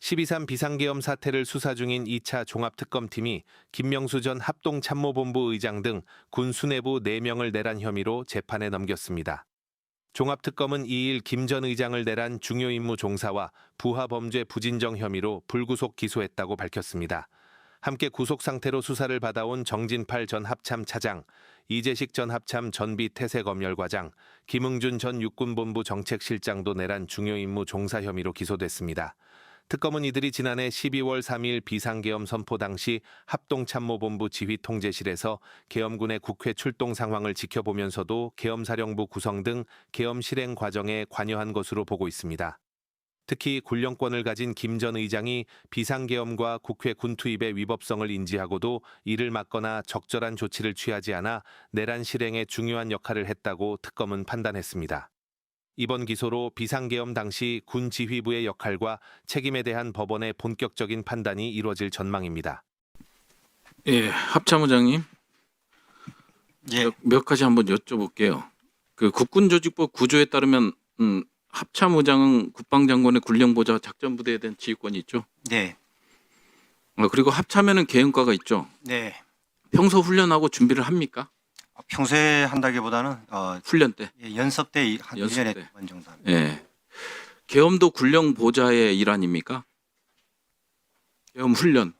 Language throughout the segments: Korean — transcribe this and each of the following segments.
12.3 비상계엄 사태를 수사 중인 2차 종합특검팀이 김명수 전 합동참모본부 의장 등 군 수뇌부 4명을 내란 혐의로 재판에 넘겼습니다. 종합특검은 2일 김 전 의장을 내란 중요임무 종사와 부하범죄 부진정 혐의로 불구속 기소했다고 밝혔습니다. 함께 구속 상태로 수사를 받아온 정진팔 전 합참 차장, 이재식 전 합참 전비 태세검열과장, 김응준 전 육군본부 정책실장도 내란 중요임무 종사 혐의로 기소됐습니다. 특검은 이들이 지난해 12월 3일 비상계엄 선포 당시 합동참모본부 지휘통제실에서 계엄군의 국회 출동 상황을 지켜보면서도 계엄사령부 구성 등 계엄 실행 과정에 관여한 것으로 보고 있습니다. 특히 군령권을 가진 김 전 의장이 비상계엄과 국회 군투입의 위법성을 인지하고도 이를 막거나 적절한 조치를 취하지 않아 내란 실행에 중요한 역할을 했다고 특검은 판단했습니다. 이번 기소로 비상계엄 당시 군 지휘부의 역할과 책임에 대한 법원의 본격적인 판단이 이루어질 전망입니다. 예, 합참의장님. 예. 몇 가지 한번 여쭤볼게요. 그 국군조직법 구조에 따르면 합참의장은 국방장관의 군령보좌 작전부대에 대한 지휘권이 있죠. 네. 그리고 합참에는 계엄과가 있죠. 네. 평소 훈련하고 준비를 합니까? 평소에 한다기보다는 훈련 때. 연습 때 한 연습 1년에 때. 2번 정도 합니다. 예. 계엄도 군령보좌의 일환입니까? 계엄 훈련,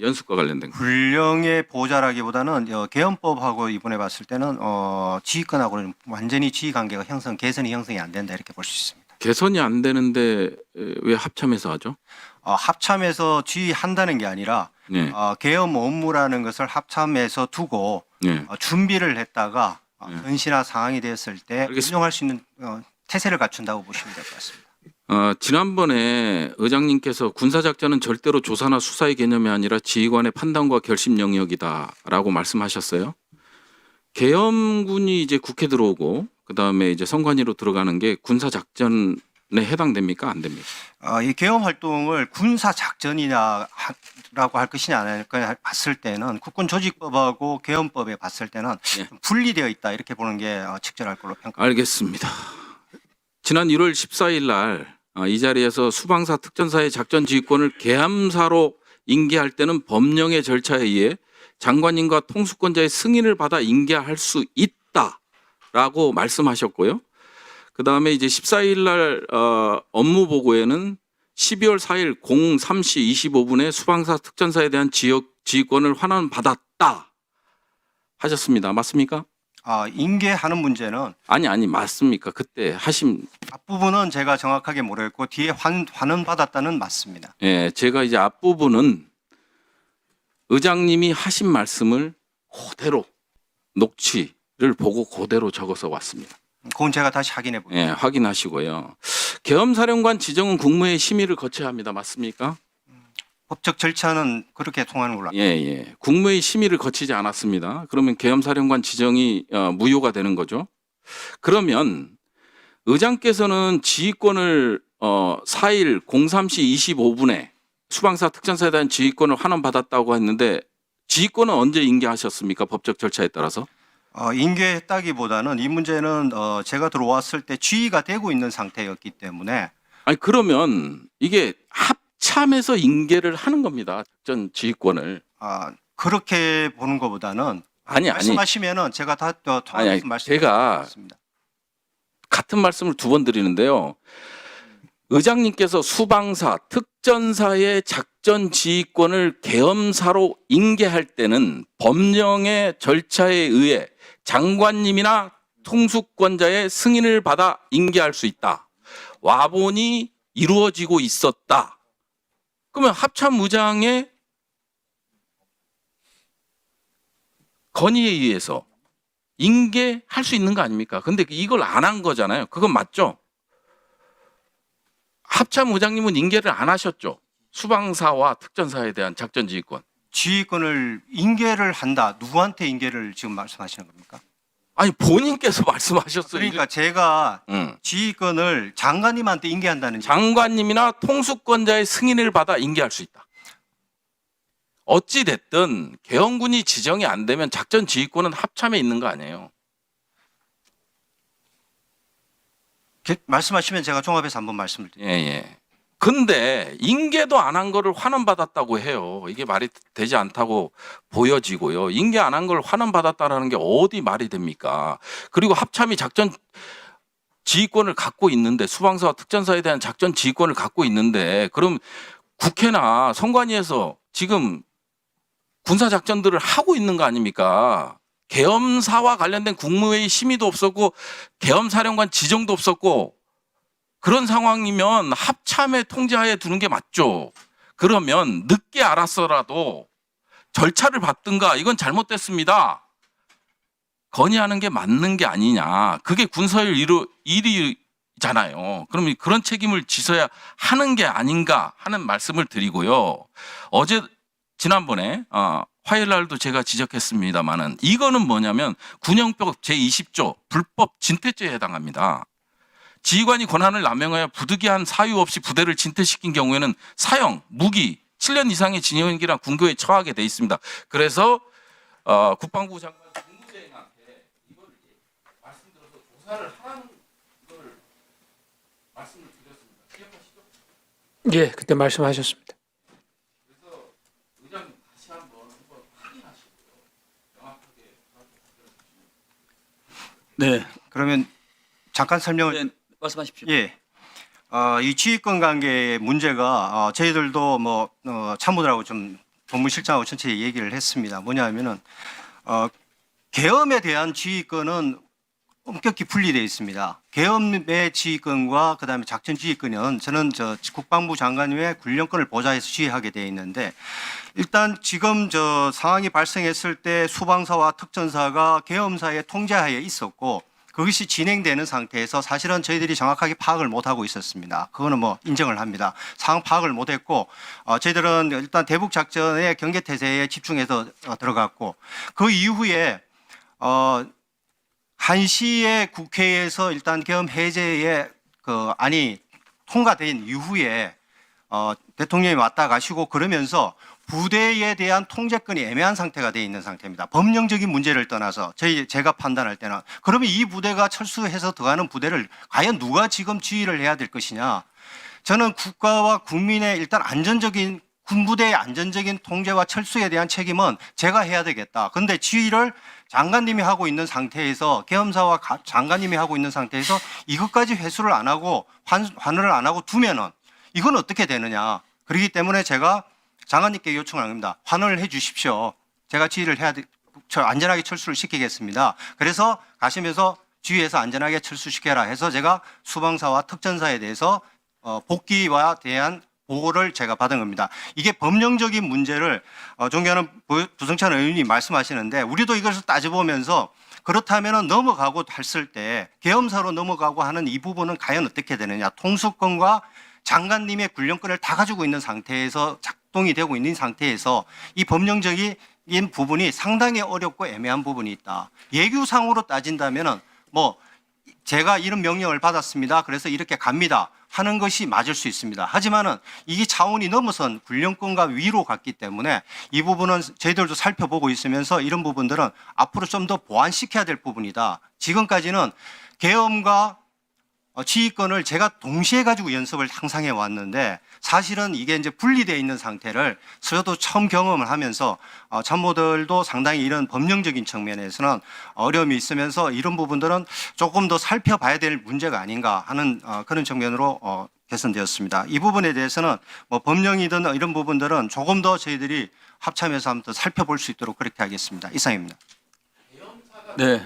연습과 관련된 거. 군령의 보좌라기보다는 계엄법하고 이번에 봤을 때는 지휘권하고는 완전히 지휘 관계가 개선이 형성이 안 된다 이렇게 볼 수 있습니다. 개선이 안 되는데 왜 합참에서 하죠? 합참에서 지휘한다는 게 아니라 네. 계엄 업무라는 것을 합참에서 두고 네. 준비를 했다가 네. 전시나 상황이 됐을 때 알겠습니다. 운용할 수 있는 태세를 갖춘다고 보시면 될 것 같습니다. 지난번에 의장님께서 군사작전은 절대로 조사나 수사의 개념이 아니라 지휘관의 판단과 결심 영역이다라고 말씀하셨어요. 계엄군이 이제 국회 들어오고 그 다음에 이제 선관위로 들어가는 게 군사작전에 해당됩니까? 안 됩니까? 이 계엄 활동을 군사 작전이라고 할 것이냐 안 할 거냐 봤을 때는 국군조직법하고 계엄법에 봤을 때는 네. 좀 분리되어 있다 이렇게 보는 게 적절할 걸로 평가합니다. 알겠습니다. 지난 1월 14일 날 이 자리에서 수방사 특전사의 작전 지휘권을 계함사로 인계할 때는 법령의 절차에 의해 장관님과 통수권자의 승인을 받아 인계할 수 있다라고 말씀하셨고요. 그 다음에 이제 14일 날 업무 보고에는 12월 4일 03시 25분에 수방사 특전사에 대한 지휘권을 환원받았다 하셨습니다. 맞습니까? 인계하는 문제는 아니 맞습니까? 그때 하신 앞부분은 제가 정확하게 모르겠고 뒤에 환원받았다는 맞습니다. 예, 제가 이제 앞부분은 의장님이 하신 말씀을 그대로 녹취를 보고 그대로 적어서 왔습니다. 그건 제가 다시 확인해 볼게요. 예, 확인하시고요. 계엄사령관 지정은 국무회의 심의를 거쳐야 합니다. 맞습니까? 법적 절차는 그렇게 통하는 걸로 예, 예. 국무회의 심의를 거치지 않았습니다. 그러면 계엄사령관 지정이 무효가 되는 거죠. 그러면 의장께서는 지휘권을 4일 03시 25분에 수방사 특전사에 대한 지휘권을 환원받았다고 했는데 지휘권은 언제 인계하셨습니까? 법적 절차에 따라서? 인계했다기보다는 이 문제는 제가 들어왔을 때 지휘가 되고 있는 상태였기 때문에 아니 그러면 이게 합참에서 인계를 하는 겁니다. 작전 지휘권을. 그렇게 보는 것보다는 아니 말씀하시면은 제가 다 아니, 제가 같은 말씀을 두 번 드리는데요. 의장님께서 수방사, 특전사의 작전 지휘권을 계엄사로 인계할 때는 법령의 절차에 의해 장관님이나 통수권자의 승인을 받아 인계할 수 있다. 와본이 이루어지고 있었다. 그러면 합참의장의 건의에 의해서 인계할 수 있는 거 아닙니까? 근데 이걸 안 한 거잖아요. 그건 맞죠? 합참의장님은 인계를 안 하셨죠. 수방사와 특전사에 대한 작전 지휘권. 지휘권을 인계를 한다. 누구한테 인계를 지금 말씀하시는 겁니까? 아니 본인께서 말씀하셨어요. 그러니까 제가 지휘권을 장관님한테 인계한다는 장관님이나 통수권자의 승인을 받아 인계할 수 있다. 어찌 됐든 계엄군이 지정이 안 되면 작전 지휘권은 합참에 있는 거 아니에요. 말씀하시면 제가 종합해서 한번 말씀을 드릴게요. 예. 근데 인계도 안 한 거를 환원받았다고 해요. 이게 말이 되지 않다고 보여지고요. 인계 안 한 걸 환원받았다라는 게 어디 말이 됩니까? 그리고 합참이 작전 지휘권을 갖고 있는데, 수방사와 특전사에 대한 작전 지휘권을 갖고 있는데, 그럼 국회나 선관위에서 지금 군사 작전들을 하고 있는 거 아닙니까? 계엄사와 관련된 국무회의 심의도 없었고 계엄사령관 지정도 없었고, 그런 상황이면 합참의 통제하에 두는 게 맞죠. 그러면 늦게 알았어라도 절차를 밟든가, 이건 잘못됐습니다, 건의하는 게 맞는 게 아니냐. 그게 군사일 일이잖아요. 그럼 그런 책임을 지서야 하는 게 아닌가 하는 말씀을 드리고요. 지난번에 화요일 날도 제가 지적했습니다만은, 이거는 뭐냐면 군형법 제20조 불법 진퇴죄에 해당합니다. 지휘관이 권한을 남용하여 부득이한 사유 없이 부대를 진퇴시킨 경우에는 사형, 무기, 7년 이상의 징역이나 군교에 처하게 돼 있습니다. 그래서 국방부 장관 국무재인한테 이걸 말씀드려서 조사를 하라는 걸 말씀을 드렸습니다. 기억하시죠? 예, 그때 말씀하셨습니다. 그래서 의장님 다시 한번 확인하시고요. 명확하게 네, 그러면 잠깐 설명을 네, 말씀하십시오. 예. 이 지휘권 관계의 문제가 저희들도 뭐 참모들하고 좀 법무실장하고 전체 얘기를 했습니다. 뭐냐면은 계엄에 대한 지휘권은 엄격히 분리되어 있습니다. 계엄의 지휘권과 그다음에 작전 지휘권은 저는 국방부 장관님의 군령권을 보좌해서 지휘하게 되어 있는데, 일단 지금 상황이 발생했을 때 수방사와 특전사가 계엄사의 통제하에 있었고, 그것이 진행되는 상태에서 사실은 저희들이 정확하게 파악을 못하고 있었습니다. 그거는 뭐 인정을 합니다. 상황 파악을 못했고, 저희들은 일단 대북 작전의 경계태세에 집중해서 들어갔고, 그 이후에 1시에 국회에서 일단 계엄 해제의 안이 통과된 이후에 대통령이 왔다 가시고 그러면서 부대에 대한 통제권이 애매한 상태가 되어 있는 상태입니다. 법령적인 문제를 떠나서 제가 판단할 때는, 그러면 이 부대가 철수해서 들어가는 부대를 과연 누가 지금 지휘를 해야 될 것이냐. 저는 국가와 국민의 일단 안전적인 군부대의 안전적인 통제와 철수에 대한 책임은 제가 해야 되겠다. 그런데 지휘를 장관님이 하고 있는 상태에서, 계엄사와 장관님이 하고 있는 상태에서 이것까지 회수를 안 하고 환원을 안 하고 두면은 이건 어떻게 되느냐. 그렇기 때문에 제가 장관님께 요청을 합니다. 환원을 해 주십시오. 제가 지휘를 해야 안전하게 철수를 시키겠습니다. 그래서 가시면서 지휘해서 안전하게 철수시켜라 해서 제가 수방사와 특전사에 대해서 복귀와 대한 보고를 제가 받은 겁니다. 이게 법령적인 문제를 존경하는 부승찬 의원님이 말씀하시는데, 우리도 이것을 따져보면서 그렇다면 넘어가고 했을 때 계엄사로 넘어가고 하는 이 부분은 과연 어떻게 되느냐. 통수권과 장관님의 군령권을 다 가지고 있는 상태에서 작동이 되고 있는 상태에서 이 법령적인 부분이 상당히 어렵고 애매한 부분이 있다. 예규상으로 따진다면은 뭐 제가 이런 명령을 받았습니다. 그래서 이렇게 갑니다 하는 것이 맞을 수 있습니다. 하지만은 이게 차원이 넘어선 군령권과 위로 갔기 때문에 이 부분은 저희들도 살펴보고 있으면서 이런 부분들은 앞으로 좀 더 보완시켜야 될 부분이다. 지금까지는 계엄과 지휘권을 제가 동시에 가지고 연습을 항상 해왔는데, 사실은 이게 이제 분리되어 있는 상태를 저도 처음 경험을 하면서 참모들도 상당히 이런 법령적인 측면에서는 어려움이 있으면서 이런 부분들은 조금 더 살펴봐야 될 문제가 아닌가 하는 그런 측면으로 개선되었습니다. 이 부분에 대해서는 뭐 법령이든 이런 부분들은 조금 더 저희들이 합참에서 한번 더 살펴볼 수 있도록 그렇게 하겠습니다. 이상입니다. 네,